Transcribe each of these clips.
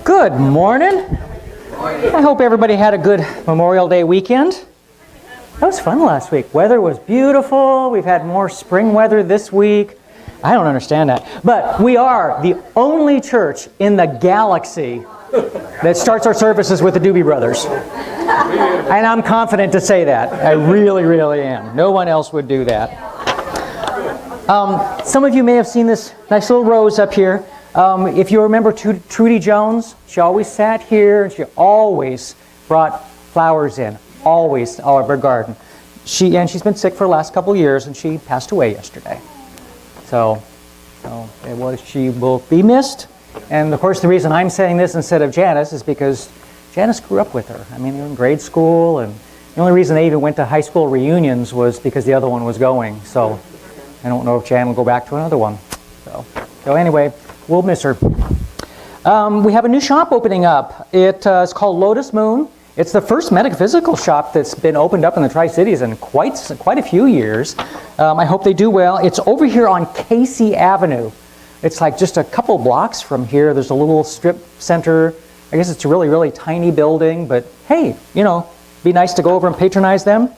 Good morning. I hope everybody had a good Memorial Day weekend. That was fun last week. Weather was beautiful. We've had more spring weather this week. I don't understand that. But we are the only church in the galaxy that starts our services with the Doobie Brothers. And I'm confident to say that. I really, really am. No one else would do that. Some of you may have seen this nice little rose up here. If you remember Trudy Jones, she always sat here and she always brought flowers in. Always, all of her garden. She's been sick for the last couple of years and she passed away yesterday. So she will be missed. And of course the reason I'm saying this instead of Janice is because Janice grew up with her. I mean, they were in grade school, and the only reason they even went to high school reunions was because the other one was going. So I don't know if Jan will go back to another one. So anyway, we'll miss her. We have a new shop opening up. It's called Lotus Moon. It's the first metaphysical shop that's been opened up in the Tri-Cities in quite a few years. I hope they do well. It's over here on Casey Avenue. It's like just a couple blocks from here. There's a little strip center. I guess it's a really, really tiny building, but hey, you know, be nice to go over and patronize them.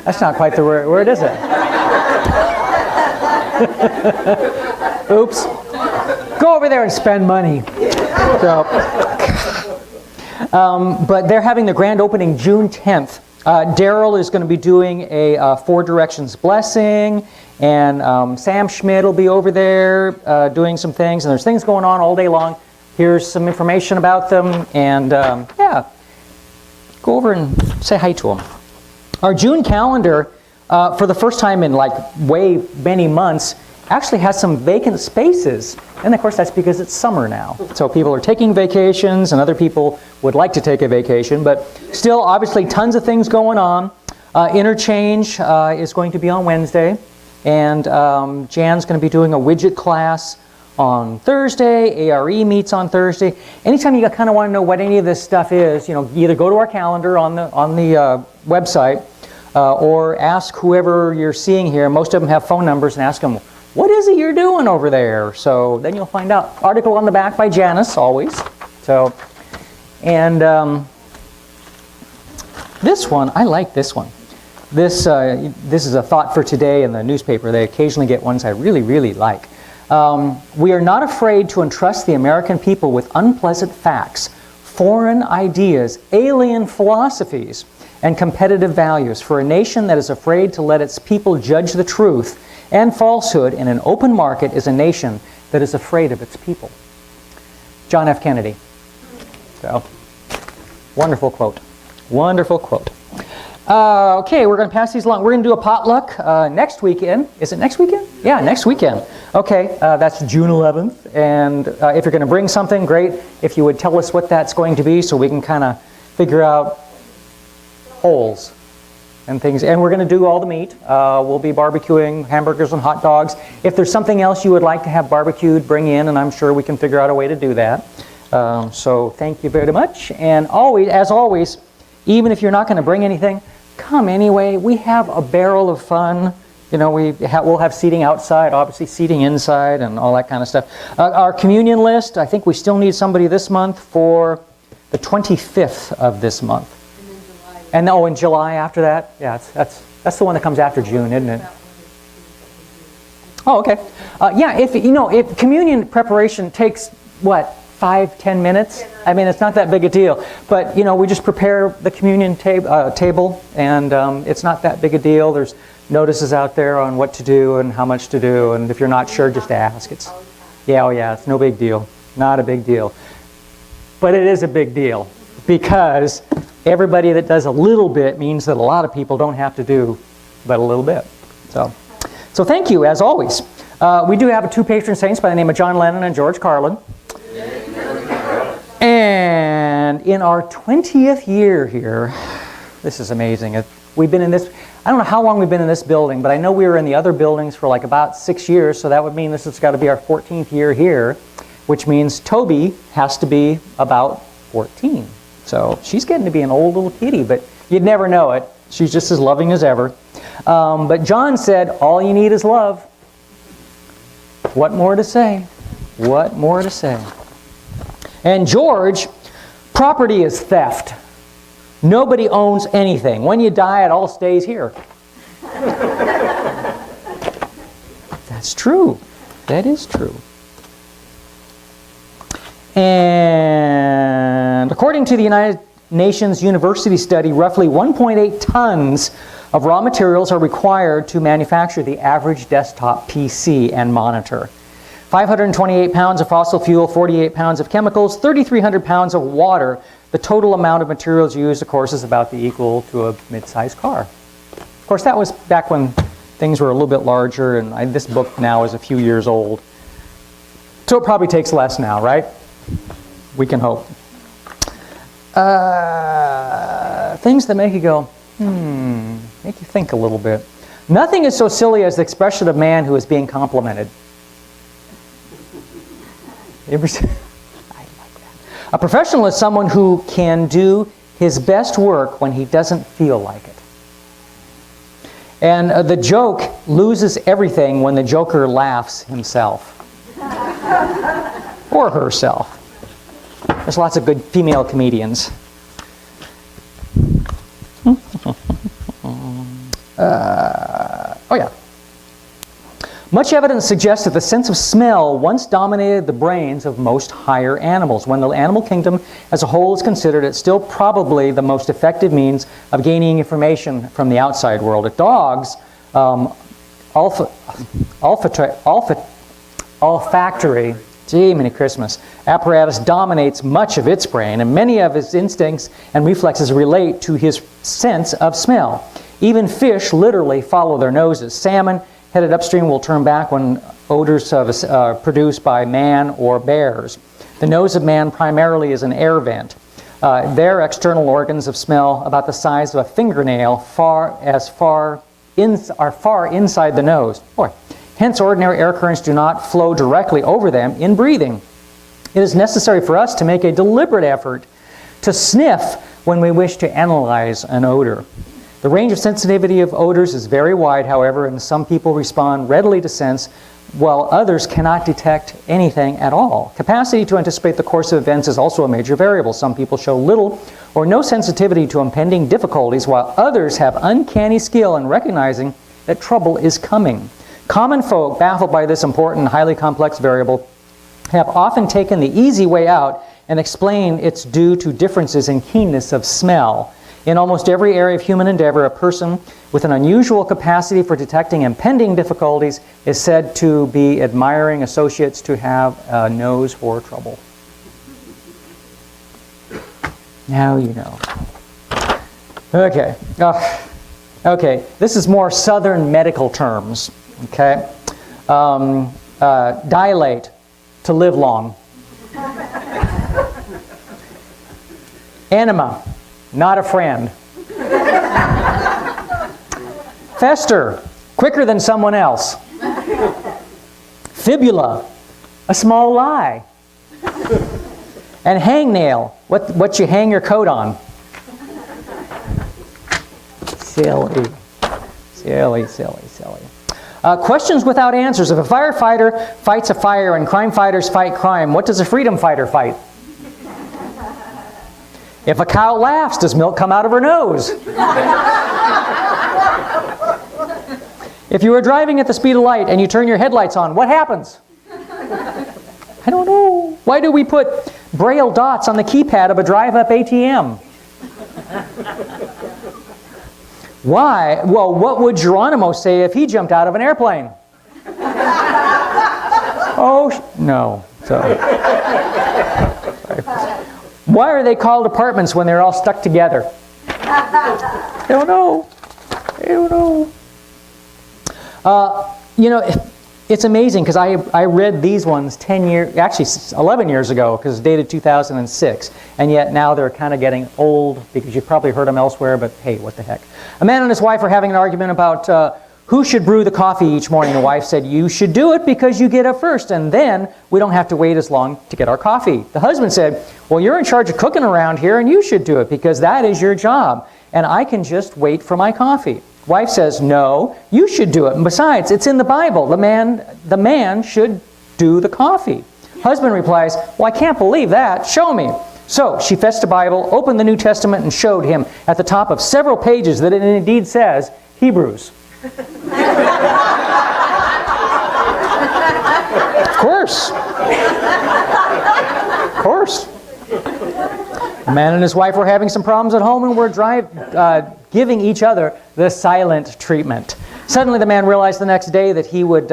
That's not quite the word, is it? Oops. Go over there and spend money. But they're having the grand opening June 10th. Daryl is going to be doing a Four Directions blessing, and Sam Schmidt will be over there doing some things, and there's things going on all day long. Here's some information about them, and yeah, go over and say hi to them. Our June calendar, for the first time in like many months, actually has some vacant spaces. And of course that's because it's summer now. So people are taking vacations and other people would like to take a vacation, but still obviously tons of things going on. Interchange is going to be on Wednesday, and Jan's going to be doing a widget class on Thursday. ARE meets on Thursday. Anytime you kind of want to know what any of this stuff is, you know, either go to our calendar on the website or ask whoever you're seeing here. Most of them have phone numbers, and ask them, what is it you're doing over there? So then you'll find out. Article on the back by Janice, always. So, and this one, I like this one. This is a thought for today in the newspaper. They occasionally get ones I really, really like. We are not afraid to entrust the American people with unpleasant facts, foreign ideas, alien philosophies, and competitive values. For a nation that is afraid to let its people judge the truth and falsehood in an open market is a nation that is afraid of its people. John F. Kennedy. So, wonderful quote. Wonderful quote. Okay, we're going to pass these along. We're going to do a potluck next weekend. Is it next weekend? Yeah, next weekend. Okay, that's June 11th. And if you're going to bring something, great. If you would tell us what that's going to be so we can kind of figure out holes and things. And we're going to do all the meat. We'll be barbecuing hamburgers and hot dogs. If there's something else you would like to have barbecued, bring in, and I'm sure we can figure out a way to do that. So thank you very much. And always, as always, even if you're not going to bring anything, come anyway. We have a barrel of fun. You know, we'll have seating outside, obviously seating inside, and all that kind of stuff. Our communion list, I think we still need somebody this month for the 25th of this month. And in July after that? Yeah, that's the one that comes after June, isn't it? Oh, okay. Yeah, if communion preparation takes, what, 5-10 minutes? I mean, it's not that big a deal. But, you know, we just prepare the communion table, and it's not that big a deal. There's notices out there on what to do and how much to do, and if you're not sure, just ask. It's no big deal. Not a big deal. But it is a big deal, because everybody that does a little bit means that a lot of people don't have to do but a little bit. So thank you, as always. We do have two patron saints by the name of John Lennon and George Carlin. And in our 20th year here, this is amazing. We've been in this, I don't know how long we've been in this building, but I know we were in the other buildings for like about 6 years, so that would mean this has got to be our 14th year here, which means Toby has to be about 14. So she's getting to be an old little kitty, but you'd never know it. She's just as loving as ever. But John said, all you need is love. What more to say? What more to say? And George, property is theft. Nobody owns anything. When you die, it all stays here. That's true. That is true. And according to the United Nations University study, roughly 1.8 tons of raw materials are required to manufacture the average desktop PC and monitor. 528 pounds of fossil fuel, 48 pounds of chemicals, 3,300 pounds of water. The total amount of materials used, of course, is about equal to a mid-sized car. Of course, that was back when things were a little bit larger, and this book now is a few years old. So it probably takes less now, right? We can hope. Things that make you go, make you think a little bit. Nothing is so silly as the expression of man who is being complimented. I like that. A professional is someone who can do his best work when he doesn't feel like it. And the joke loses everything when the joker laughs himself. Or herself. There's lots of good female comedians. Oh yeah. Much evidence suggests that the sense of smell once dominated the brains of most higher animals. When the animal kingdom as a whole is considered, it's still probably the most effective means of gaining information from the outside world. At dogs, olfactory, gee, many Christmas, apparatus dominates much of its brain, and many of his instincts and reflexes relate to his sense of smell. Even fish literally follow their noses. Salmon, headed upstream, will turn back when odors are produced by man or bears. The nose of man primarily is an air vent. Their external organs of smell, about the size of a fingernail, are far inside the nose. Boy. Hence, ordinary air currents do not flow directly over them in breathing. It is necessary for us to make a deliberate effort to sniff when we wish to analyze an odor. The range of sensitivity of odors is very wide, however, and some people respond readily to scents, while others cannot detect anything at all. Capacity to anticipate the course of events is also a major variable. Some people show little or no sensitivity to impending difficulties, while others have uncanny skill in recognizing that trouble is coming. Common folk, baffled by this important, highly complex variable, have often taken the easy way out and explained it's due to differences in keenness of smell. In almost every area of human endeavor, a person with an unusual capacity for detecting impending difficulties is said to be admiring associates to have a nose for trouble. Now you know. Okay. Okay, this is more southern medical terms. Okay. Dilate, to live long. Enema, not a friend. Fester, quicker than someone else. Fibula, a small lie. And hangnail, what you hang your coat on. Silly. Questions without answers. If a firefighter fights a fire and crime fighters fight crime, what does a freedom fighter fight? If a cow laughs, does milk come out of her nose? If you are driving at the speed of light and you turn your headlights on, what happens? I don't know. Why do we put braille dots on the keypad of a drive-up ATM? Why? Well, what would Geronimo say if he jumped out of an airplane? Oh, no. Sorry. Why are they called apartments when they're all stuck together? I don't know. You know, it's amazing because I read these ones 11 years ago, because it's dated 2006, and yet now they're kind of getting old because you've probably heard them elsewhere, but hey, what the heck. A man and his wife are having an argument about who should brew the coffee each morning. The wife said, "You should do it because you get up first, and then we don't have to wait as long to get our coffee." The husband said, "Well, you're in charge of cooking around here, and you should do it because that is your job, and I can just wait for my coffee." Wife says, "No, you should do it. And besides, it's in the Bible. The man should do the coffee." Husband replies, well, I can't believe that. Show me. So she fetched a Bible, opened the New Testament, and showed him at the top of several pages that it indeed says Hebrews. Of course. Of course. The man and his wife were having some problems at home and were giving each other the silent treatment. Suddenly the man realized the next day that he would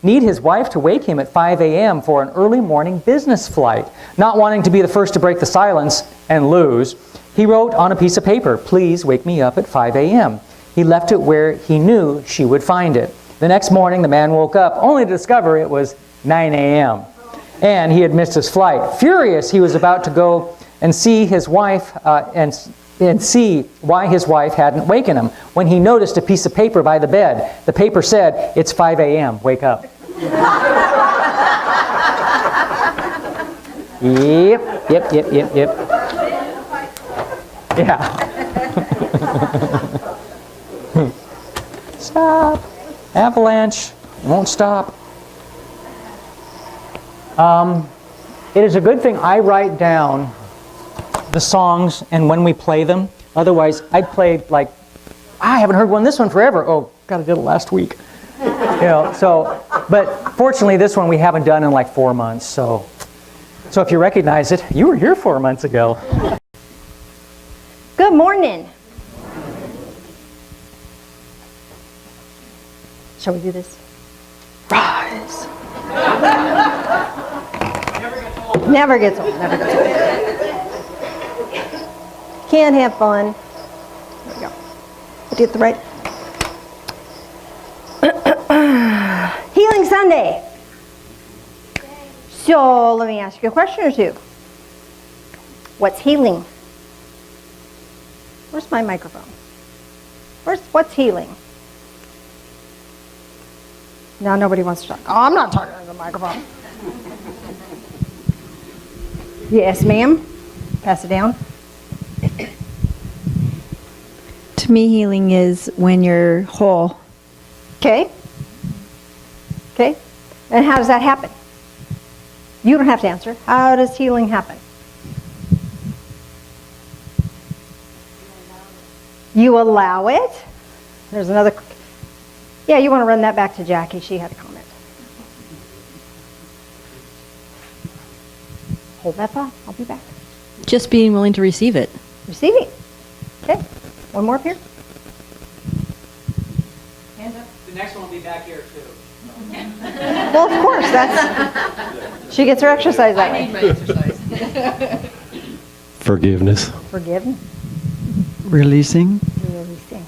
need his wife to wake him at 5 a.m. for an early morning business flight. Not wanting to be the first to break the silence and lose, he wrote on a piece of paper, "Please wake me up at 5 a.m." He left it where he knew she would find it. The next morning the man woke up only to discover it was 9 a.m. and he had missed his flight. Furious, he was about to go and see his wife and see why his wife hadn't waken him when he noticed a piece of paper by the bed. The paper said, "It's 5 a.m. Wake up." Yep. Yeah. Stop. Avalanche. It won't stop. It is a good thing I write down the songs and when we play them. Otherwise, I'd play like, I haven't heard this one forever. Oh, God, I did it last week. But fortunately, this one we haven't done in like 4 months. So if you recognize it, you were here 4 months ago. Good morning. Shall we do this? Rise. Never gets old. Never gets old. Can't have fun. There we go. Did you get the right? Healing Sunday. So let me ask you a question or two. What's healing? Where's my microphone? What's healing? Now nobody wants to talk. Oh, I'm not talking to the microphone. Yes, ma'am. Pass it down. To me, healing is when you're whole. Okay. Okay. And how does that happen? You don't have to answer. How does healing happen? You allow it. There's another. Yeah, you want to run that back to Jackie. She had a comment. Hold that thought. I'll be back. Just being willing to receive it. Receiving. Okay. One more up here. Hands up. The next one will be back here too. Well, of course. She gets her exercise that way. I need my exercise. Forgiveness. Forgiven. Releasing. Releasing.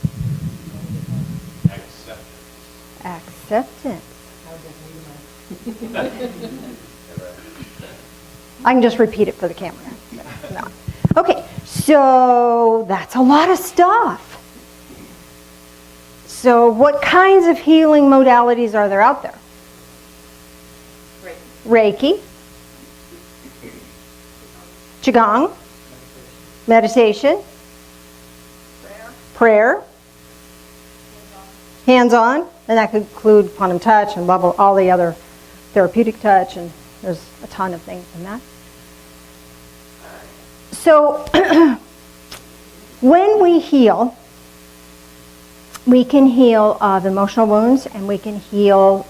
Acceptance. I can just repeat it for the camera. No. Okay, so that's a lot of stuff. So what kinds of healing modalities are there out there? Reiki. Qigong. Meditation. Prayer. Hands-on. And that could include quantum touch and blah, blah, all the other therapeutic touch, and there's a ton of things in that. So when we heal, we can heal the emotional wounds, and we can heal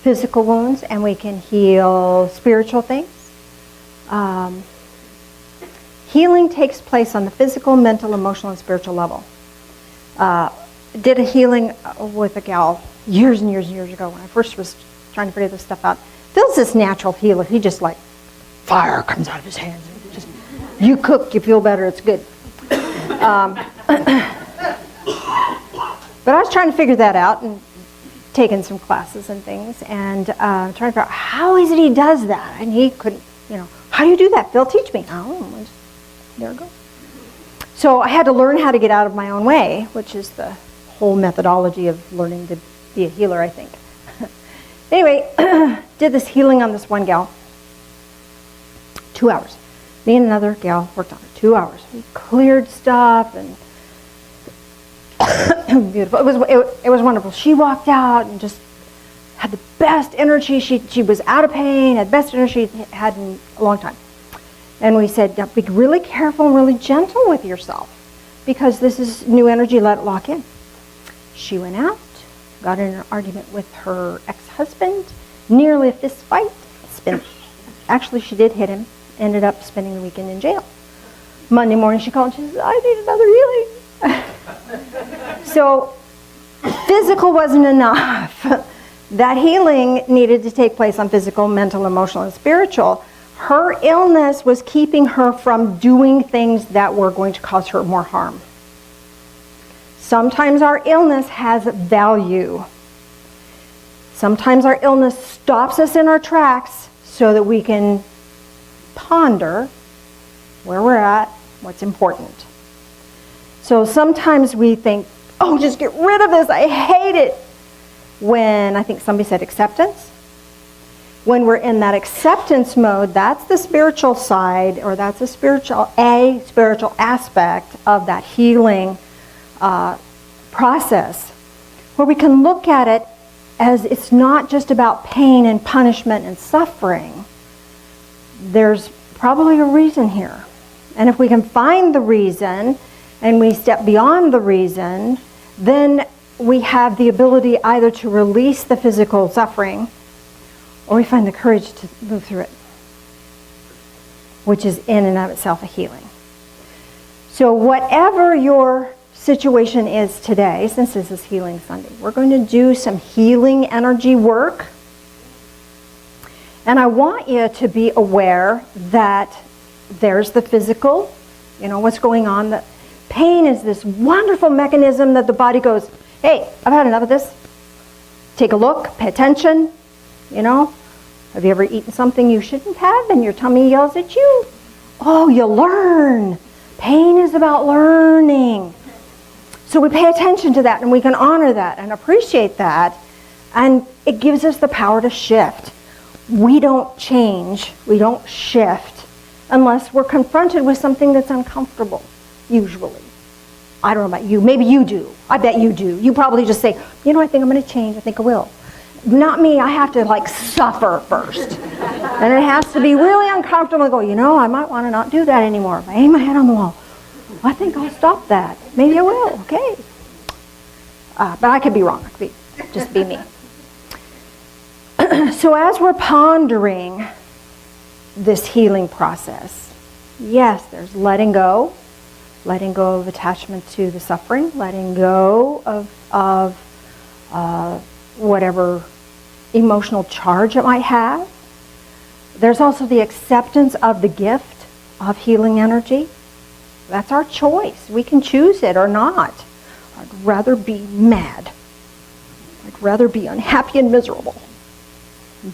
physical wounds, and we can heal spiritual things. Healing takes place on the physical, mental, emotional, and spiritual level. Did a healing with a gal years and years and years ago when I first was trying to figure this stuff out. Phil's this natural healer. He just like, fire comes out of his hands. Just, you cook, you feel better, it's good. But I was trying to figure that out and taking some classes and things and trying to figure out how is it he does that? And he couldn't, how do you do that? Phil, teach me. Oh, there we go. So I had to learn how to get out of my own way, which is the whole methodology of learning to be a healer, I think. Anyway, did this healing on this one gal. 2 hours. Me and another gal worked on it. 2 hours. We cleared stuff and beautiful. It was wonderful. She walked out and just had the best energy. She was out of pain, had the best energy she'd had in a long time. And we said, now, be really careful and really gentle with yourself, because this is new energy, let it lock in. She went out, got in an argument with her ex-husband, nearly a fist fight. Actually, she did hit him, ended up spending the weekend in jail. Monday morning she called and she said, I need another healing. So physical wasn't enough. That healing needed to take place on physical, mental, emotional, and spiritual. Her illness was keeping her from doing things that were going to cause her more harm. Sometimes our illness has value. Sometimes our illness stops us in our tracks so that we can ponder where we're at, what's important. So sometimes we think, oh, just get rid of this, I hate it. When I think somebody said acceptance. When we're in that acceptance mode, that's the spiritual side, or that's a spiritual aspect of that healing process, where we can look at it as it's not just about pain and punishment and suffering. There's probably a reason here. And if we can find the reason and we step beyond the reason, then we have the ability either to release the physical suffering, or we find the courage to move through it, which is in and of itself a healing. So whatever your situation is today, since this is Healing Sunday, we're going to do some healing energy work. And I want you to be aware that there's the physical, what's going on. That pain is this wonderful mechanism that the body goes, hey, I've had enough of this. Take a look, pay attention. Have you ever eaten something you shouldn't have and your tummy yells at you? Oh, you learn. Pain is about learning. So we pay attention to that, and we can honor that and appreciate that, and it gives us the power to shift. We don't change, we don't shift, unless we're confronted with something that's uncomfortable, usually. I don't know about you, maybe you do. I bet you do. You probably just say, I think I'm going to change, I think I will. Not me, I have to suffer first. And it has to be really uncomfortable to go, I might want to not do that anymore. If I aim my head on the wall, I think I'll stop that. Maybe I will, okay. But I could be wrong, it could just be me. So as we're pondering this healing process, yes, there's letting go of attachment to the suffering, letting go of whatever emotional charge it might have. There's also the acceptance of the gift of healing energy. That's our choice. We can choose it or not. I'd rather be mad. I'd rather be unhappy and miserable.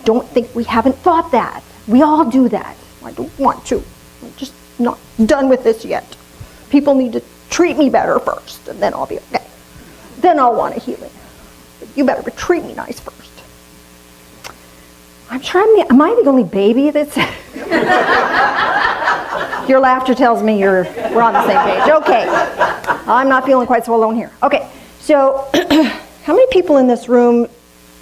Don't think we haven't thought that. We all do that. I don't want to. I'm just not done with this yet. People need to treat me better first, and then I'll be okay. Then I'll want a healing. But you better treat me nice first. I'm sure am I the only baby that's... Your laughter tells me we're on the same page. Okay. I'm not feeling quite so alone here. Okay. So, how many people in this room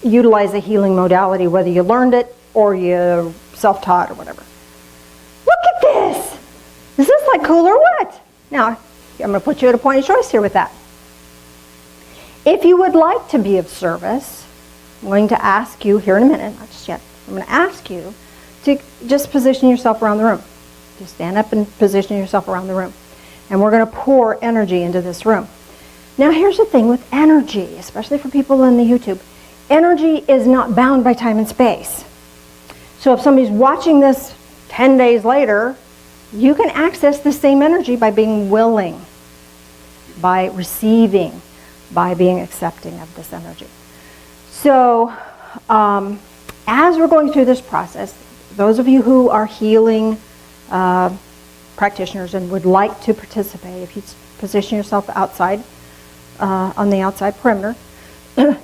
utilize a healing modality, whether you learned it or you self-taught or whatever? Look at this! Is this cool or what? Now, I'm going to put you at a point of choice here with that. If you would like to be of service, I'm going to ask you here in a minute, not just yet, I'm going to ask you to just position yourself around the room. Just stand up and position yourself around the room. And we're going to pour energy into this room. Now here's the thing with energy, especially for people in the YouTube. Energy is not bound by time and space. So if somebody's watching this 10 days later, you can access the same energy by being willing, by receiving, by being accepting of this energy. So as we're going through this process, those of you who are healing practitioners and would like to participate, if you position yourself outside, on the outside perimeter,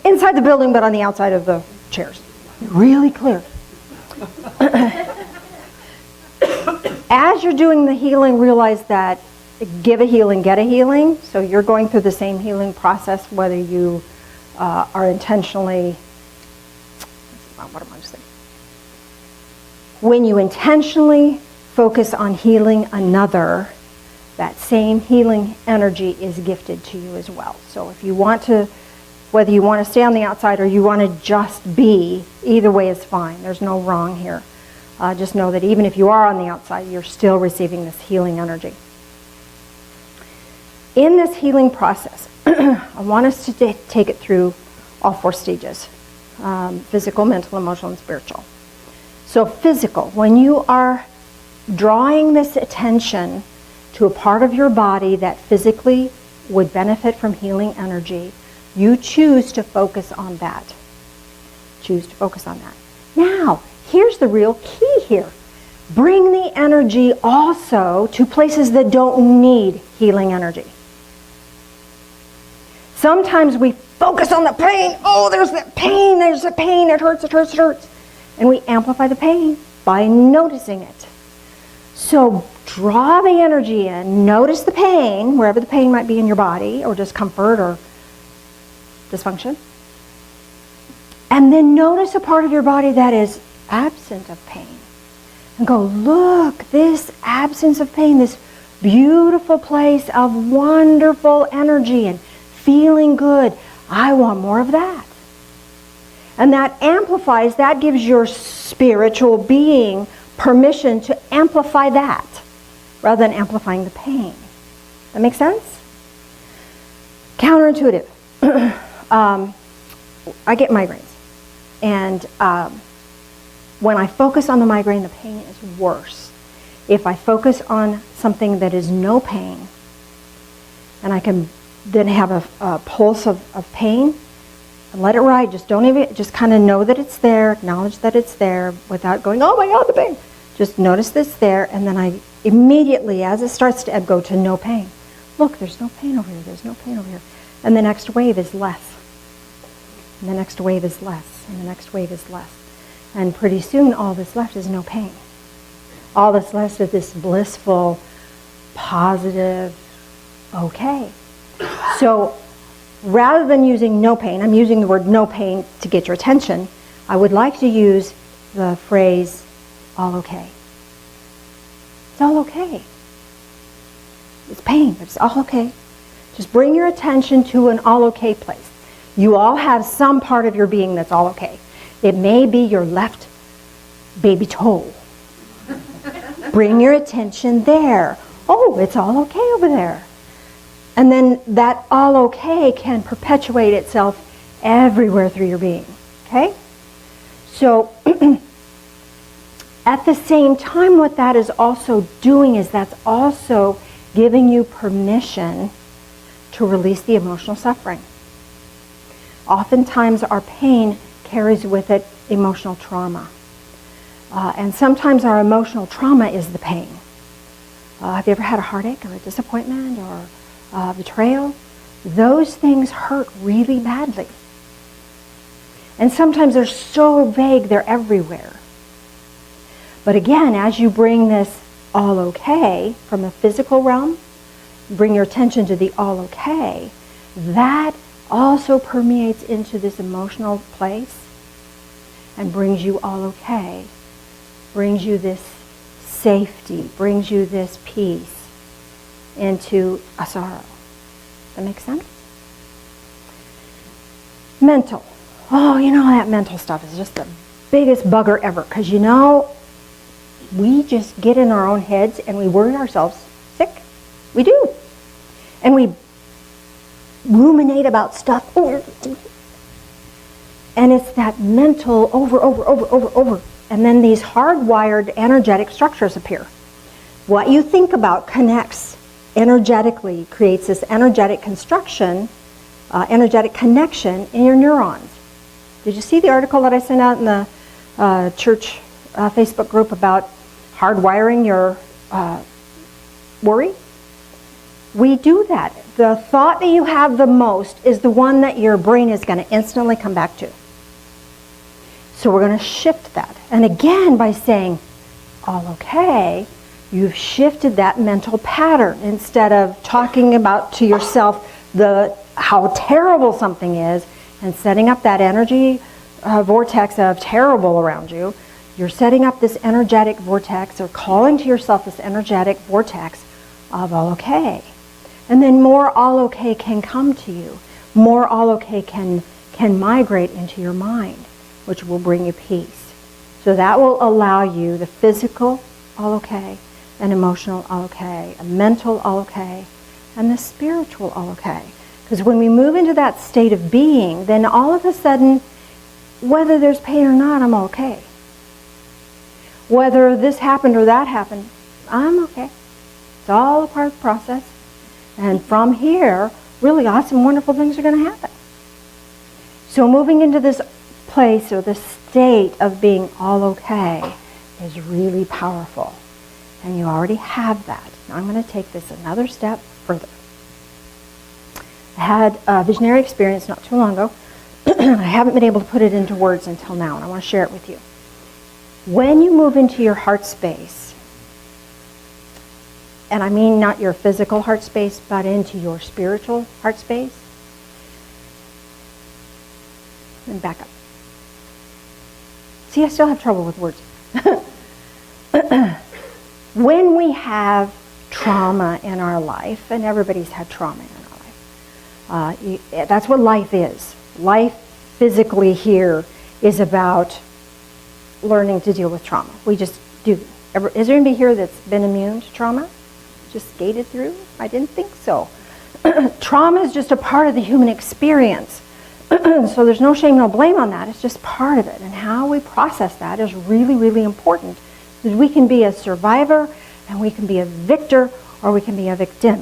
inside the building but on the outside of the chairs. Really clear. As you're doing the healing, realize that give a healing, get a healing. So you're going through the same healing process whether you are intentionally what am I saying? When you intentionally focus on healing another, that same healing energy is gifted to you as well. So if you want to, whether you want to stay on the outside or you want to just be, either way is fine. There's no wrong here. Just know that even if you are on the outside, you're still receiving this healing energy. In this healing process, I want us to take it through all 4 stages: physical, mental, emotional, and spiritual. So physical, when you are drawing this attention to a part of your body that physically would benefit from healing energy, you choose to focus on that. Choose to focus on that. Now, here's the real key here. Bring the energy also to places that don't need healing energy. Sometimes we focus on the pain. Oh, there's that pain, there's the pain, it hurts, it hurts, it hurts. And we amplify the pain by noticing it. So draw the energy in, notice the pain, wherever the pain might be in your body, or discomfort or dysfunction. And then notice a part of your body that is absent of pain. And go, look, this absence of pain, this beautiful place of wonderful energy and feeling good. I want more of that. And that amplifies, that gives your spiritual being permission to amplify that rather than amplifying the pain. That makes sense? Counterintuitive. I get migraines. And when I focus on the migraine, the pain is worse. If I focus on something that is no pain, and I can then have a pulse of pain, and let it ride. Just don't even, just kind of know that it's there, acknowledge that it's there without going, oh my God, the pain. Just notice this there, and then I immediately, as it starts to ebb, go to no pain. Look, there's no pain over here, there's no pain over here. And the next wave is less. And the next wave is less, and the next wave is less. And pretty soon, all that's left is no pain. All that's left is this blissful, positive, okay. So, rather than using no pain, I'm using the word no pain to get your attention, I would like to use the phrase, all okay. It's all okay. It's pain, but it's all okay. Just bring your attention to an all okay place. You all have some part of your being that's all okay. It may be your left baby toe. Bring your attention there. Oh, it's all okay over there. And then that all okay can perpetuate itself everywhere through your being. Okay? So, at the same time, what that is also doing is that's also giving you permission to release the emotional suffering. Oftentimes, our pain carries with it emotional trauma. And sometimes our emotional trauma is the pain. Have you ever had a heartache or a disappointment or betrayal? Those things hurt really badly. And sometimes they're so vague, they're everywhere. But again, as you bring this all okay from the physical realm, bring your attention to the all okay, that also permeates into this emotional place and brings you all okay, brings you this safety, brings you this peace into a sorrow. That makes sense? Mental. Oh, you know, that mental stuff is just the biggest bugger ever. Because, you know, we just get in our own heads and we worry ourselves sick. We do. And we ruminate about stuff. And it's that mental over. And then these hardwired energetic structures appear. What you think about connects energetically, creates this energetic construction, energetic connection in your neurons. Did you see the article that I sent out in the church Facebook group about hardwiring your worry? We do that. The thought that you have the most is the one that your brain is going to instantly come back to. So we're going to shift that. And again, by saying, all okay, you've shifted that mental pattern. Instead of talking about to yourself how terrible something is and setting up that energy vortex of terrible around you, you're setting up this energetic vortex or calling to yourself this energetic vortex of all okay. And then more all okay can come to you. More all okay can migrate into your mind, which will bring you peace. So that will allow you the physical all okay, an emotional all okay, a mental all okay, and the spiritual all okay. Because when we move into that state of being, then all of a sudden, whether there's pain or not, I'm okay. Whether this happened or that happened, I'm okay. It's all a part of the process. And from here, really awesome, wonderful things are going to happen. So moving into this place or this state of being all okay is really powerful. And you already have that. Now I'm going to take this another step further. I had a visionary experience not too long ago. I haven't been able to put it into words until now, and I want to share it with you. When you move into your heart space, and I mean not your physical heart space, but into your spiritual heart space, and back up. See, I still have trouble with words. When we have trauma in our life, and everybody's had trauma in our life, that's what life is. Life physically here is about learning to deal with trauma. We just do. Is there anybody here that's been immune to trauma? Just skated through? I didn't think so. Trauma is just a part of the human experience. So there's no shame, no blame on that. It's just part of it. And how we process that is really, really important. Because we can be a survivor, and we can be a victor, or we can be a victim.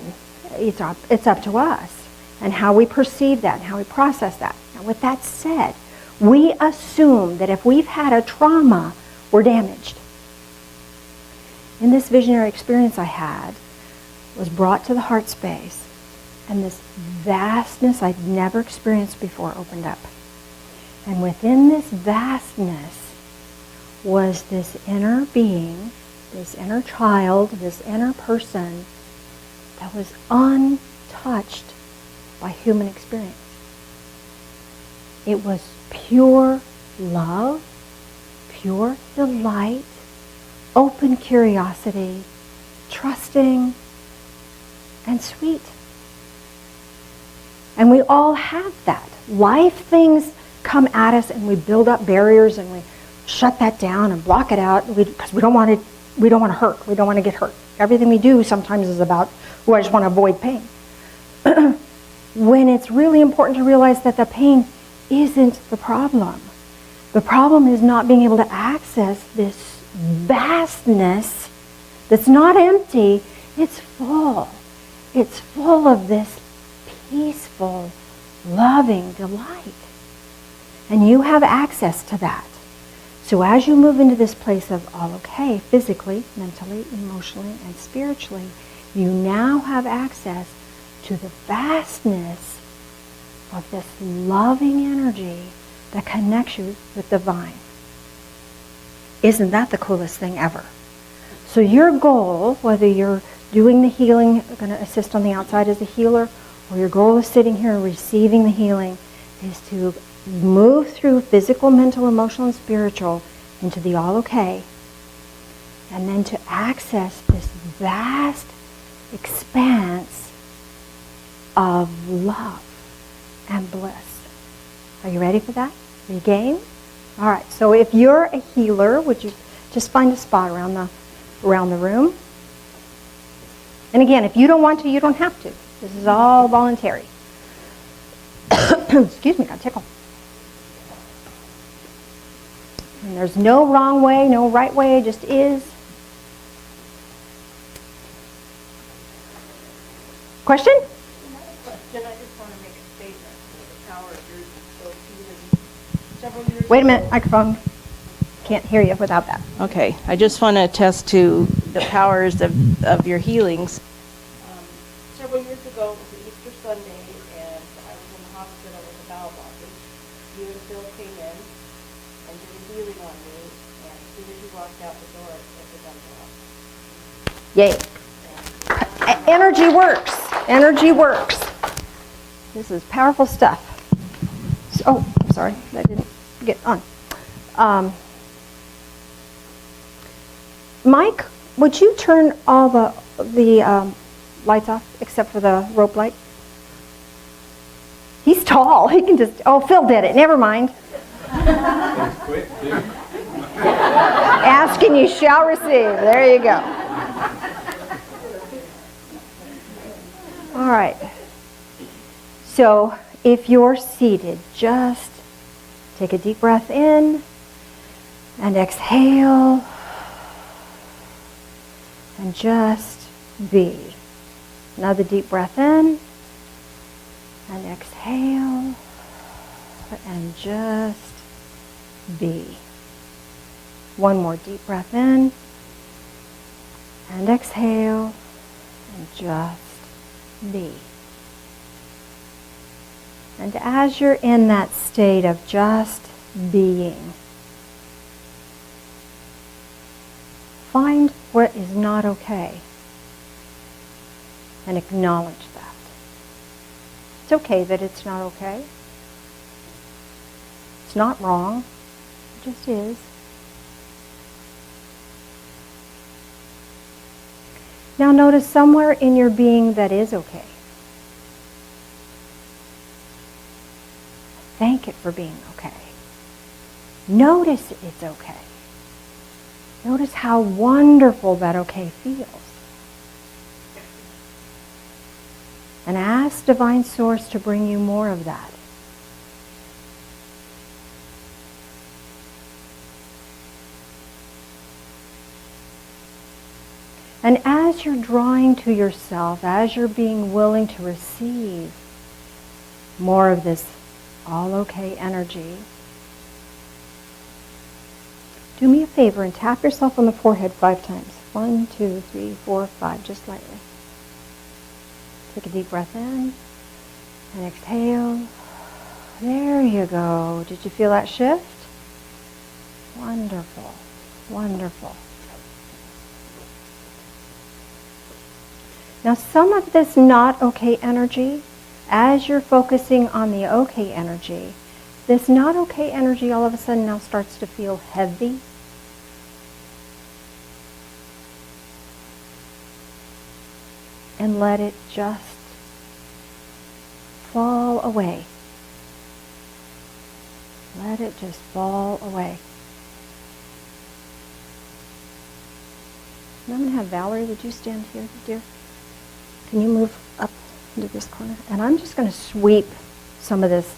It's up to us. And how we perceive that, and how we process that. Now, with that said, we assume that if we've had a trauma, we're damaged. In this visionary experience I had, was brought to the heart space, and this vastness I'd never experienced before opened up. And within this vastness was this inner being, this inner child, this inner person that was untouched by human experience. It was pure love, pure delight, open curiosity, trusting, and sweet. And we all have that. Life things come at us and we build up barriers and we shut that down and block it out because we don't want to hurt. We don't want to get hurt. Everything we do sometimes is about, oh, I just want to avoid pain. When it's really important to realize that the pain isn't the problem. The problem is not being able to access this vastness that's not empty, it's full. It's full of this peaceful, loving delight. And you have access to that. So as you move into this place of all okay, physically, mentally, emotionally, and spiritually, you now have access to the vastness of this loving energy that connects you with the divine. Isn't that the coolest thing ever? So your goal, whether you're doing the healing, going to assist on the outside as a healer, or your goal is sitting here and receiving the healing, is to move through physical, mental, emotional, and spiritual into the all okay, and then to access this vast expanse of love and bliss. Are you ready for that? Are you game? All right. So if you're a healer, would you just find a spot around the room? And again, if you don't want to, you don't have to. This is all voluntary. Excuse me, got tickled. And there's no wrong way, no right way, it just is. Question? I just want to make a statement. The power of your healing several years Wait a minute, microphone. Can't hear you without that. Okay, I just want to attest to the powers of your healings. Several years ago, it was an Easter Sunday, and I was in the hospital with a bowel blockage. You and Phil came in and did a healing on me, and as soon as you walked out the door, it was done. Yay. Energy works. Energy works. This is powerful stuff. So, oh, I'm sorry. That didn't. get on. Mike, would you turn all the lights off except for the rope light? He's tall. He can just. Oh, Phil did it. Never mind. Ask and you shall receive. There you go. All right. So if you're seated, just take a deep breath in and exhale and just be. Another deep breath in and exhale and just be. One more deep breath in and exhale and just be. And as you're in that state of just being, find what is not okay and acknowledge that. It's okay that it's not okay. It's not wrong. It just is. Now notice somewhere in your being that is okay. Thank it for being okay. Notice it's okay. Notice how wonderful that okay feels. And ask Divine Source to bring you more of that. And as you're drawing to yourself, as you're being willing to receive more of this all okay energy, do me a favor and tap yourself on the forehead 5 times. 1, 2, 3, 4, 5, just lightly. Take a deep breath in and exhale. There you go. Did you feel that shift? Wonderful, wonderful. Now some of this not okay energy, as you're focusing on the okay energy, this not okay energy all of a sudden now starts to feel heavy. And let it just fall away. Let it just fall away. And I'm going to have Valerie, would you stand here, dear? Can you move up into this corner? And I'm just going to sweep some of this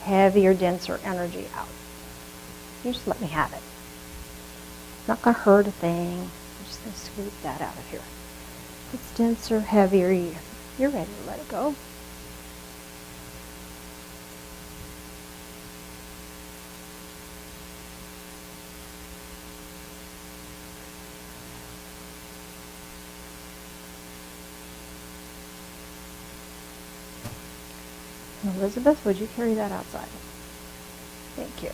heavier, denser energy out. You just let me have it. It's not going to hurt a thing. I'm just going to sweep that out of here. It's denser, heavier. You're ready to let it go. Elizabeth, would you carry that outside? Thank you.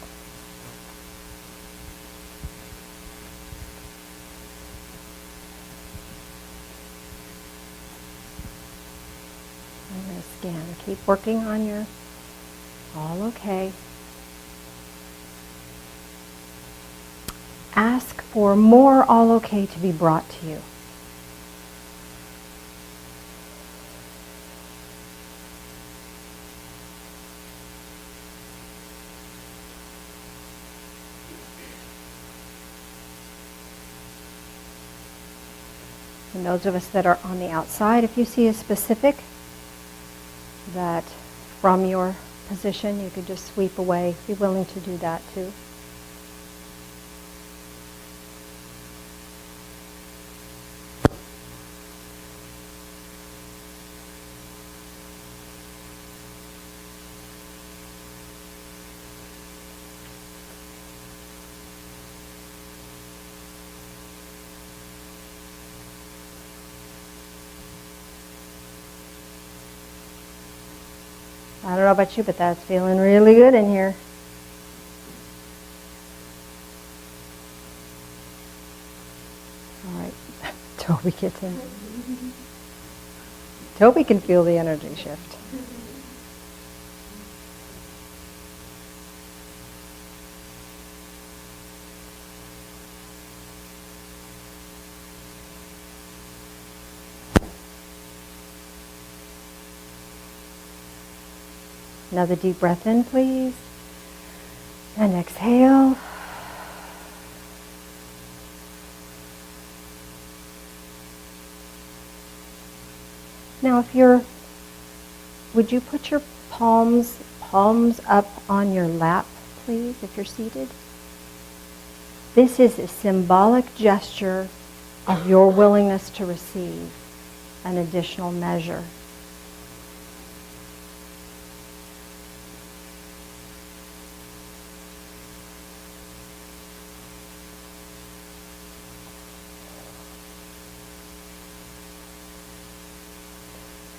I'm going to scan. Keep working on your all okay. Ask for more all okay to be brought to you. And those of us that are on the outside, if you see a specific that from your position you could just sweep away, be willing to do that too. I don't know about you, but that's feeling really good in here. All right, Toby gets in. Toby can feel the energy shift. Another deep breath in, please. And exhale. Now would you put your palms up on your lap, please, if you're seated? This is a symbolic gesture of your willingness to receive an additional measure.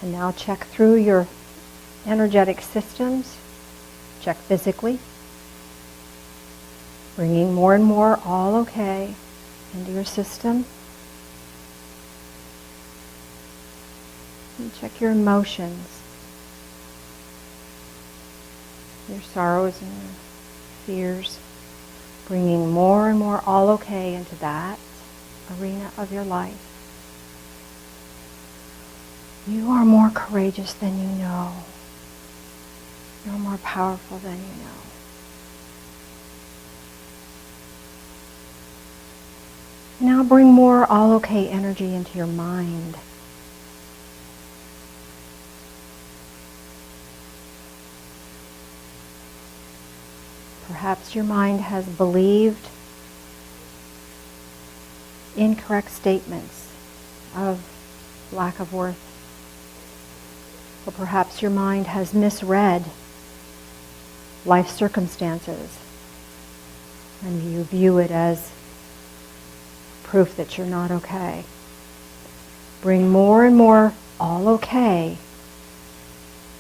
And now check through your energetic systems. Check physically. Bringing more and more all okay into your system. And check your emotions. Your sorrows and your fears. Bringing more and more all okay into that arena of your life. You are more courageous than you know. You're more powerful than you know. Now bring more all okay energy into your mind. Perhaps your mind has believed incorrect statements of lack of worth. Or perhaps your mind has misread life circumstances and you view it as proof that you're not okay. Bring more and more all okay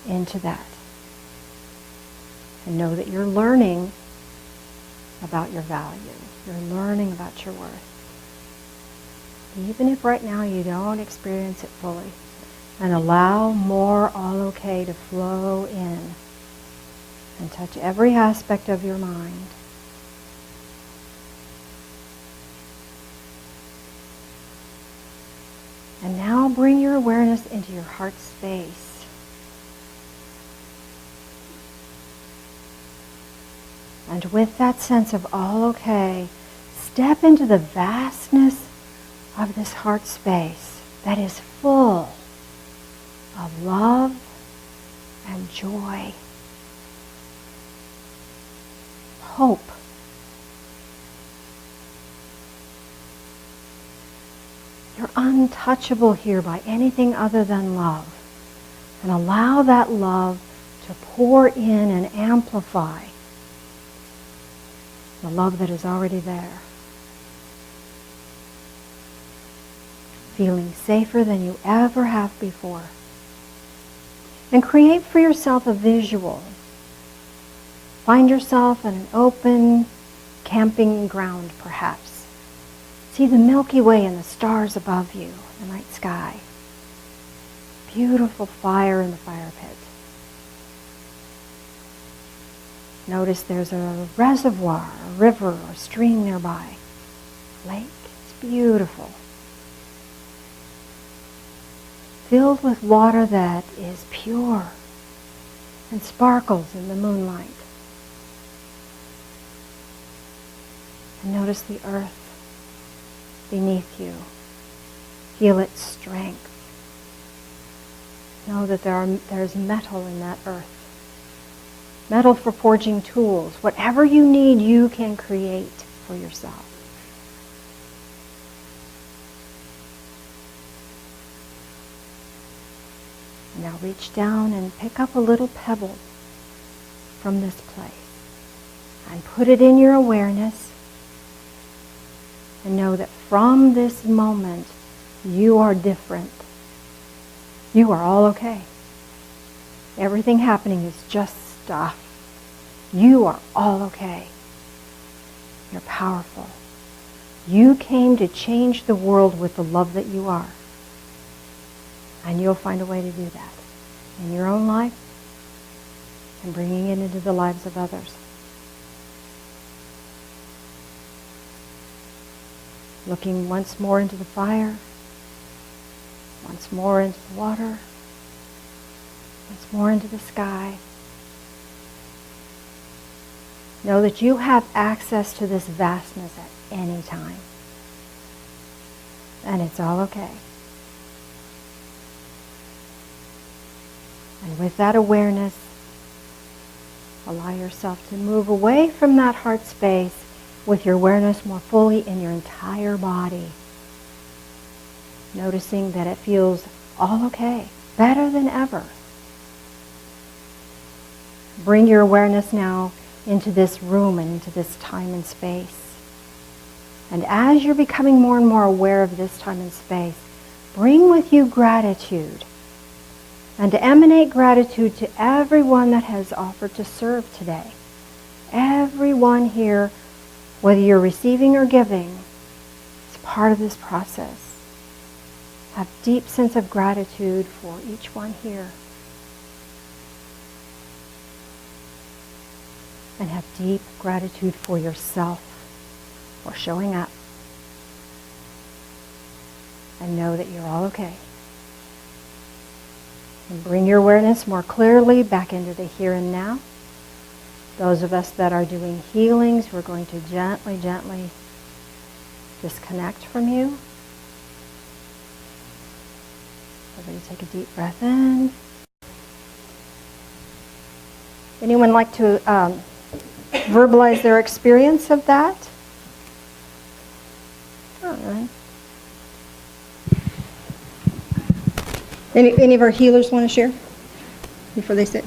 into that. And know that you're learning about your value. You're learning about your worth. Even if right now you don't experience it fully. And allow more all okay to flow in and touch every aspect of your mind. And now bring your awareness into your heart space. And with that sense of all okay, step into the vastness of this heart space that is full of love and joy, hope. You're untouchable here by anything other than love. And allow that love to pour in and amplify the love that is already there. Feeling safer than you ever have before. And create for yourself a visual. Find yourself in an open camping ground, perhaps. See the Milky Way and the stars above you, the night sky. Beautiful fire in the fire pit. Notice there's a reservoir, a river, or a stream nearby. Lake, it's beautiful. Filled with water that is pure and sparkles in the moonlight. And notice the earth beneath you. Feel its strength. Know that there's metal in that earth. Metal for forging tools. Whatever you need, you can create for yourself. Now reach down and pick up a little pebble from this place and put it in your awareness and know that from this moment you are different. You are all okay. Everything happening is just stuff. You are all okay. You're powerful. You came to change the world with the love that you are. And you'll find a way to do that in your own life and bringing it into the lives of others. Looking once more into the fire, once more into the water, once more into the sky, Know that you have access to this vastness at any time. And it's all okay. And with that awareness, allow yourself to move away from that heart space with your awareness more fully in your entire body. Noticing that it feels all okay, better than ever. Bring your awareness now into this room and into this time and space. And as you're becoming more and more aware of this time and space, bring with you gratitude. And to emanate gratitude to everyone that has offered to serve today. Everyone here, whether you're receiving or giving, is part of this process. Have deep sense of gratitude for each one here. And have deep gratitude for yourself for showing up. And know that you're all okay. And bring your awareness more clearly back into the here and now. Those of us that are doing healings, we're going to gently, gently disconnect from you. Everybody take a deep breath in. Anyone like to verbalize their experience of that? All right. Any of our healers want to share before they sit?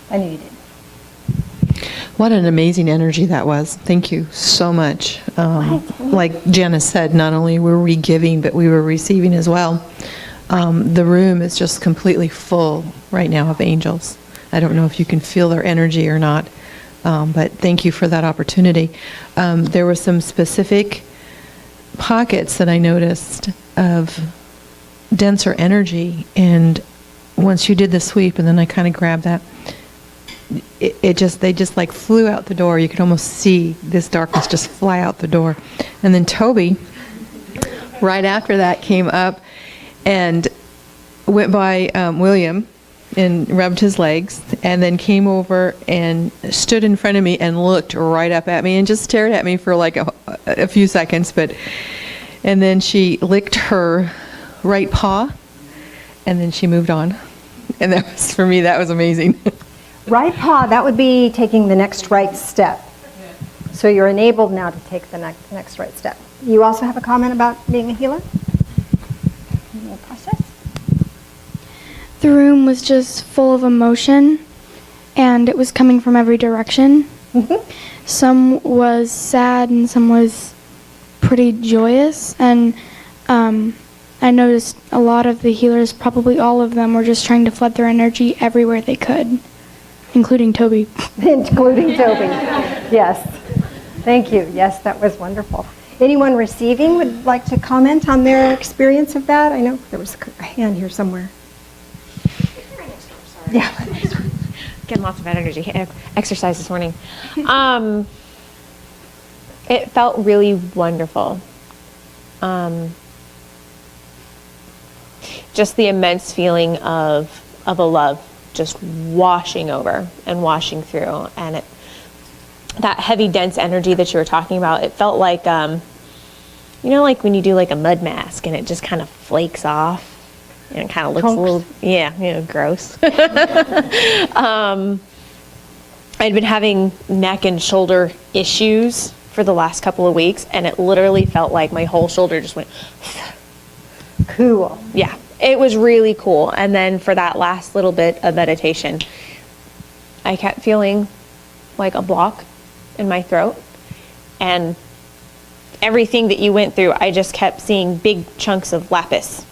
I knew you did. What an amazing energy that was. Thank you so much. Like Janice said, not only were we giving, but we were receiving as well. The room is just completely full right now of angels. I don't know if you can feel their energy or not, but thank you for that opportunity. There were some specific pockets that I noticed of denser energy, and once you did the sweep, and then I kind of grabbed that, they just like flew out the door. You could almost see this darkness just fly out the door. And then Toby, right after that, came up and went by William and rubbed his legs, and then came over and stood in front of me and looked right up at me and just stared at me for like a few seconds. And then she licked her right paw, and then she moved on. And that was, for me, that was amazing. Right paw, that would be taking the next right step. So you're enabled now to take the next right step. You also have a comment about being a healer? We'll process. The room was just full of emotion, and it was coming from every direction. Some was sad, and some was pretty joyous, and I noticed a lot of the healers, probably all of them, were just trying to flood their energy everywhere they could, including Toby. Including Toby. Yes. Thank you. Yes, that was wonderful. Anyone receiving would like to comment on their experience of that? I know there was a hand here somewhere. Yeah. Getting lots of energy. Exercise this morning. It felt really wonderful. Just the immense feeling of a love just washing over and washing through, and that heavy, dense energy that you were talking about, it felt like, like when you do like a mud mask and it just kind of flakes off and it kind of looks a little, gross. I'd been having neck and shoulder issues for the last couple of weeks, and it literally felt like my whole shoulder just went. Cool. Yeah. It was really cool. And then for that last little bit of meditation, I kept feeling like a block in my throat. And everything that you went through, I just kept seeing big chunks of lapis,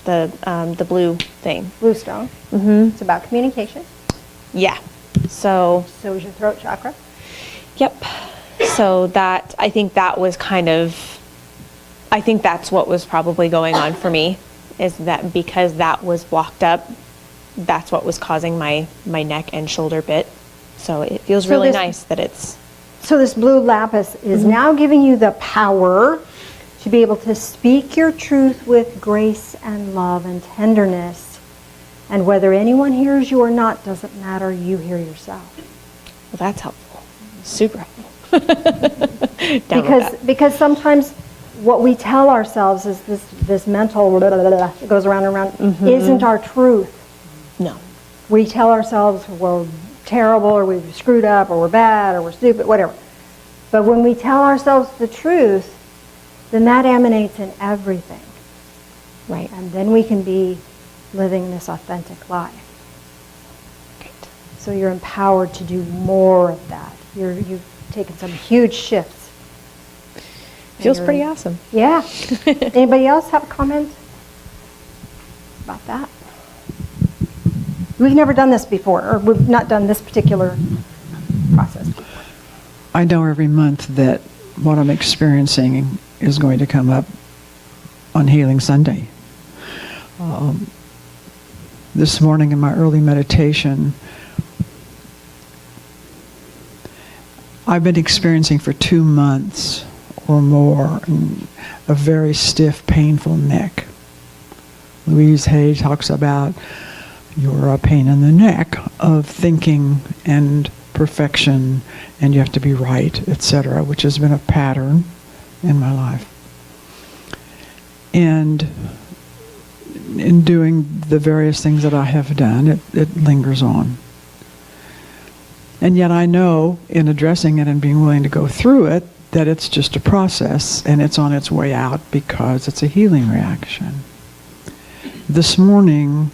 the blue thing. Blue stone. Mm-hmm. It's about communication. Yeah. So is your throat chakra. Yep. So that, I think that was I think that's what was probably going on for me, is that because that was blocked up, that's what was causing my neck and shoulder bit. So it feels really nice that it's... So this blue lapis is now giving you the power to be able to speak your truth with grace and love and tenderness. And whether anyone hears you or not doesn't matter, you hear yourself. Well, that's helpful. Super helpful. Down with that. Because sometimes what we tell ourselves is this mental blah, blah, blah, blah, that goes around and around isn't our truth. No. We tell ourselves we're terrible, or we've screwed up, or we're bad, or we're stupid, whatever. But when we tell ourselves the truth, then that emanates in everything. Right. And then we can be living this authentic life. So you're empowered to do more of that. You've taken some huge shifts. Feels pretty awesome. Yeah. Anybody else have a comment about that? We've never done this before, or we've not done this particular process before. I know every month that what I'm experiencing is going to come up on Healing Sunday. This morning in my early meditation, I've been experiencing for 2 months or more a very stiff, painful neck. Louise Hay talks about your pain in the neck of thinking and perfection, and you have to be right, etc., which has been a pattern in my life. And in doing the various things that I have done, it lingers on. And yet I know, in addressing it and being willing to go through it, that it's just a process and it's on its way out because it's a healing reaction. This morning,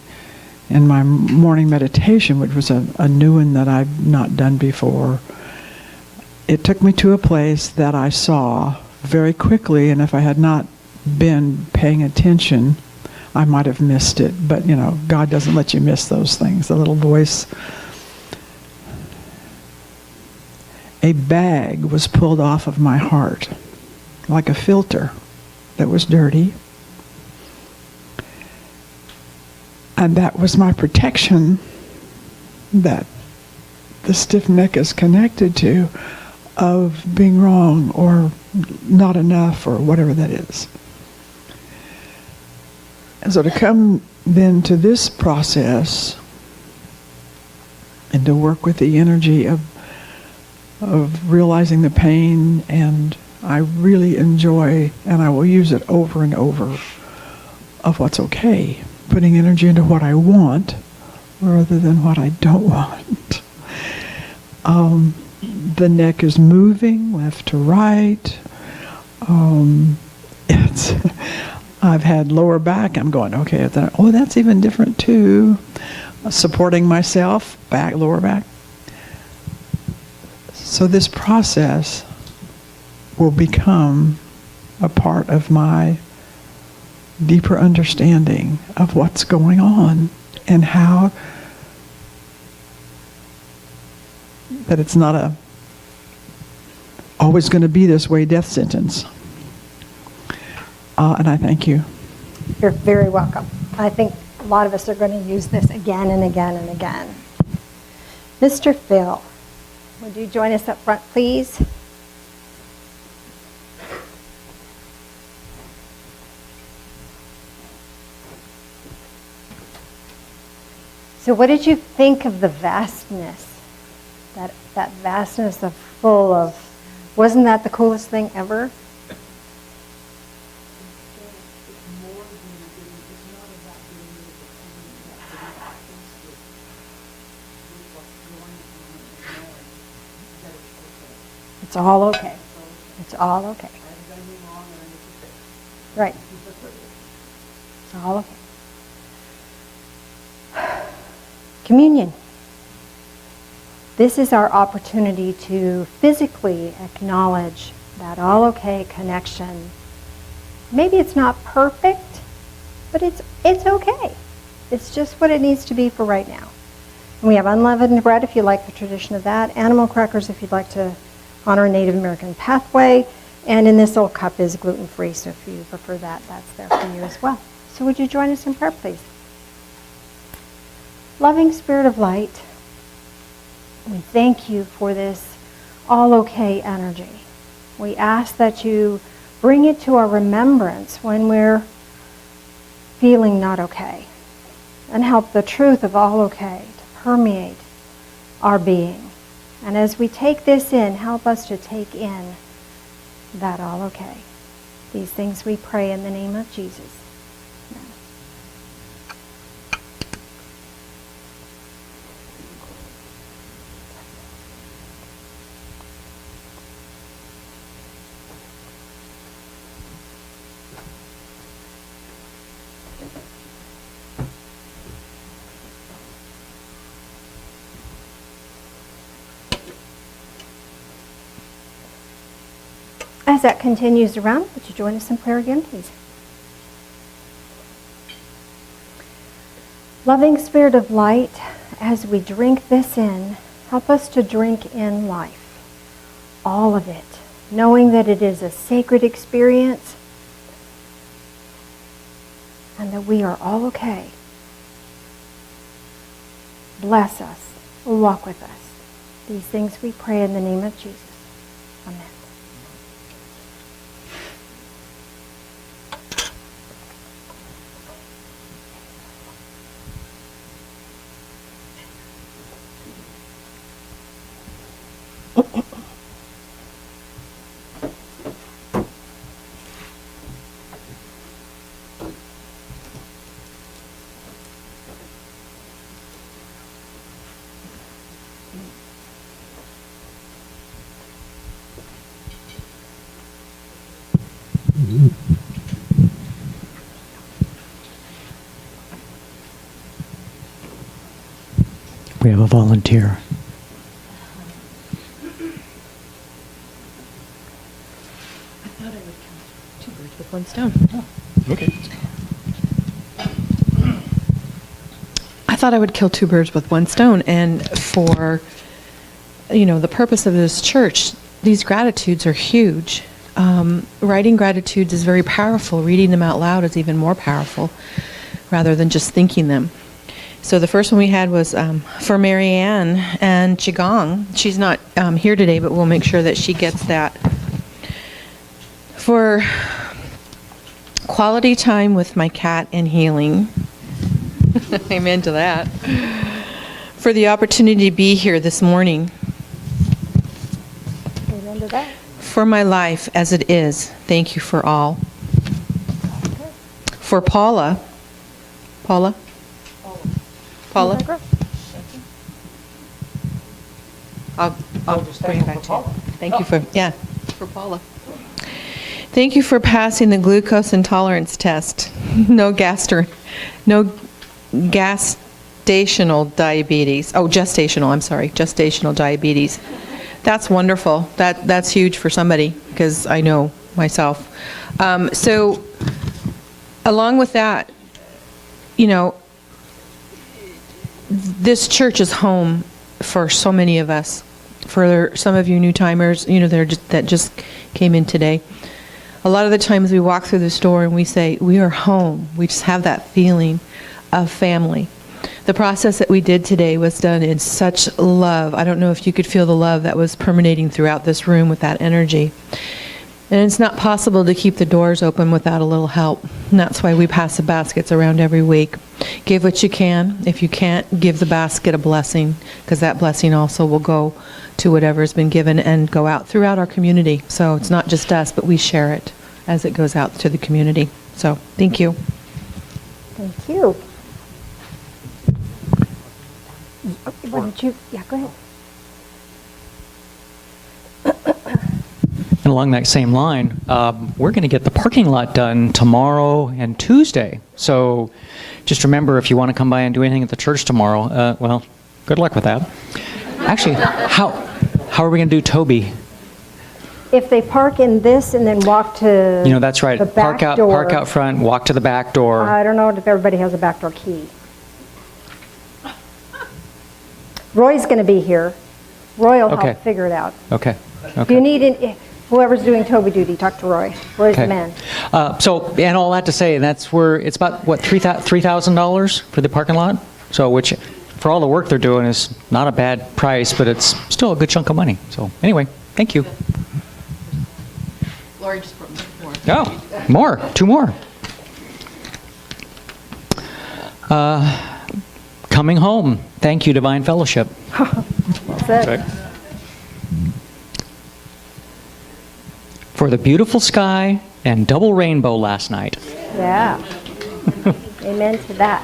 in my morning meditation, which was a new one that I've not done before, it took me to a place that I saw very quickly, and if I had not been paying attention, I might have missed it. But, you know, God doesn't let you miss those things. The little voice. A bag was pulled off of my heart, like a filter that was dirty. And that was my protection that the stiff neck is connected to, of being wrong or not enough or whatever that is. And so to come then to this process and to work with the energy of realizing the pain, and I really enjoy, and I will use it over and over, of what's okay. Putting energy into what I want rather than what I don't want. The neck is moving left to right. I've had lower back. I'm going, okay, that's even different too. Supporting myself, back, lower back. So this process will become a part of my deeper understanding of what's going on and how that it's not always going to be this way death sentence. And I thank you. You're very welcome. I think a lot of us are going to use this again and again and again. Mr. Phil, would you join us up front, please? So what did you think of the vastness? That vastness of full of, wasn't that the coolest thing ever? It's all okay. It's all okay. Right. It's all okay. Communion. This is our opportunity to physically acknowledge that all okay connection. Maybe it's not perfect, but it's okay. It's just what it needs to be for right now. And we have unleavened bread if you like the tradition of that, animal crackers if you'd like to honor a Native American pathway, and in this little cup is gluten-free, so if you prefer that, that's there for you as well. So would you join us in prayer, please? Loving Spirit of Light, we thank you for this all okay energy. We ask that you bring it to our remembrance when we're feeling not okay, and help the truth of all okay to permeate our being. And as we take this in, help us to take in that all okay. These things we pray in the name of Jesus. Amen. As that continues around, would you join us in prayer again, please? Loving Spirit of light, as we drink this in, help us to drink in life, all of it, knowing that it is a sacred experience and that we are all okay. Bless us, walk with us. These things we pray in the name of Jesus. Amen. We have a volunteer. One stone. Okay. I thought I would kill two birds with one stone, and for the purpose of this church, these gratitudes are huge. Writing gratitudes is very powerful. Reading them out loud is even more powerful, rather than just thinking them. So the first one we had was for Marianne and Qigong. She's not here today, but we'll make sure that she gets that. For quality time with my cat and healing. Amen to that. For the opportunity to be here this morning. Amen to that. For my life as it is. Thank you for all. Okay. For Paula. Paula? Paula? I'll bring it back to you. Thank you for Paula. Thank you for passing the glucose intolerance test. No gestational diabetes. Oh, gestational diabetes. That's wonderful. That's huge for somebody, because I know myself. So along with that, this church is home for so many of us. For some of you new timers, that just came in today. A lot of the times we walk through this door and we say, we are home. We just have that feeling of family. The process that we did today was done in such love. I don't know if you could feel the love that was permeating throughout this room with that energy. And it's not possible to keep the doors open without a little help. And that's why we pass the baskets around every week. Give what you can. If you can't, give the basket a blessing, because that blessing also will go to whatever has been given and go out throughout our community. So it's not just us, but we share it as it goes out to the community. So thank you. Thank you. Why don't you, go ahead. And along that same line, we're going to get the parking lot done tomorrow and Tuesday. So just remember, if you want to come by and do anything at the church tomorrow, well, good luck with that. Actually, how are we going to do Toby? If they park in this and then walk to That's right. the back Park door. out front, walk to the back door. I don't know if everybody has a back door key. Roy's going to be here. Roy will Okay. help figure it out. Okay. If you need whoever's doing Toby duty, talk to Roy. Roy's the man. So, and all that to say, that's where it's about, what, $3,000 for the parking lot? So, which, for all the work they're doing, is not a bad price, but it's still a good chunk of money. So, anyway, thank you. Lori just brought more. Oh, more, 2 more. Coming home. Thank you, Divine Fellowship. That's it. for the beautiful sky and double rainbow last night. Yeah. Amen to that.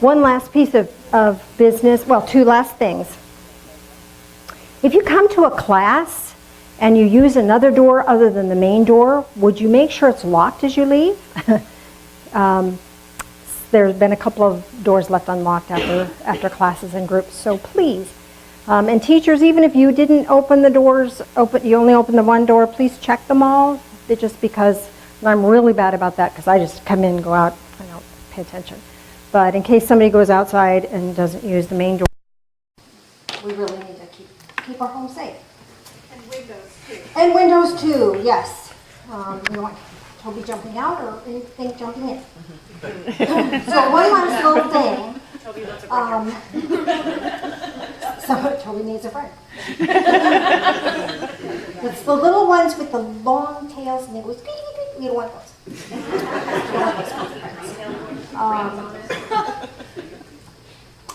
One last piece of business, well, two last things. If you come to a class and you use another door other than the main door, would you make sure it's locked as you leave? There's been a couple of doors left unlocked after classes and groups, so please. And teachers, even if you didn't open the doors, you only opened the one door, please check them all. Just because I'm really bad about that, because I just come in and go out, I don't pay attention. But in case somebody goes outside and doesn't use the main door, we really need to keep our home safe. And windows too. And windows too, yes. We don't want Toby jumping out or anything jumping in. So one last little thing. Toby loves a So Toby needs a friend. It's the little ones with the long tails and they go squeak, squeak, squeak. We don't want those. We don't want those kind of friends.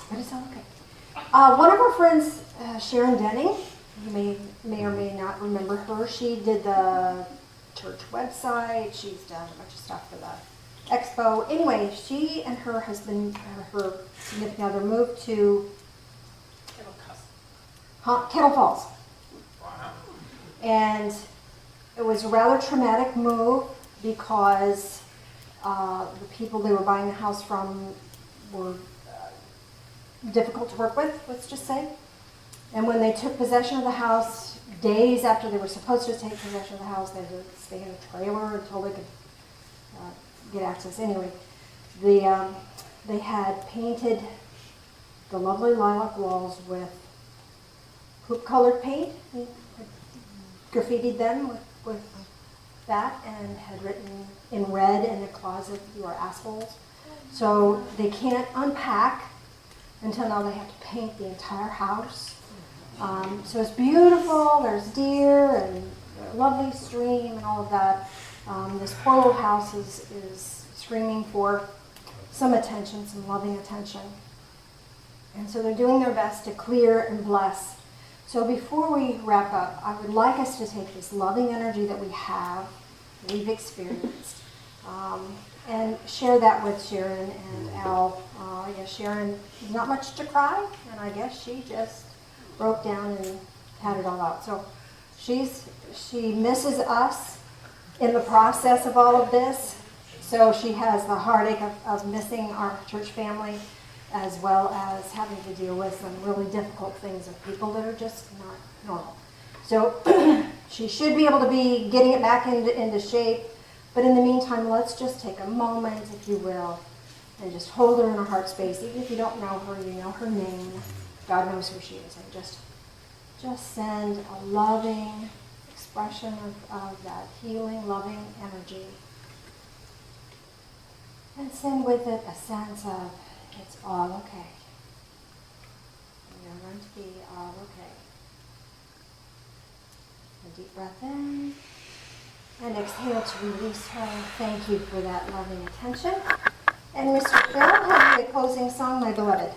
But it's all okay. One of our friends, Sharon Denning, you may or may not remember her. She did the church website. She's done a bunch of stuff for the expo. Anyway, she and her husband, her significant other, moved to Kettle Falls. Wow. And it was a rather traumatic move because the people they were buying the house from were difficult to work with, let's just say. And when they took possession of the house, days after they were supposed to take possession of the house, they had to stay in a trailer until they could get access. Anyway, they had painted the lovely lilac walls with poop-colored paint, and graffitied them with that, and had written in red in the closet, "You are assholes." So they can't unpack until now. They have to paint the entire house. So it's beautiful. There's deer and a lovely stream and all of that. This poor little house is screaming for some attention, some loving attention. And so they're doing their best to clear and bless. So before we wrap up, I would like us to take this loving energy that we've experienced, and share that with Sharon and Al. I guess Sharon, not much to cry, and I guess she just broke down and had it all out. So she misses us in the process of all of this. So she has the heartache of missing our church family, as well as having to deal with some really difficult things of people that are just not normal. So she should be able to be getting it back into shape, but in the meantime, let's just take a moment, if you will, and just hold her in our heart space. Even if you don't know her, you know her name. God knows who she is. And just send a loving expression of that healing, loving energy. And send with it a sense of it's all okay. You're going to be all okay. A deep breath in. And exhale to release her. Thank you for that loving attention. And Mr. Phil, have a closing song, my beloved.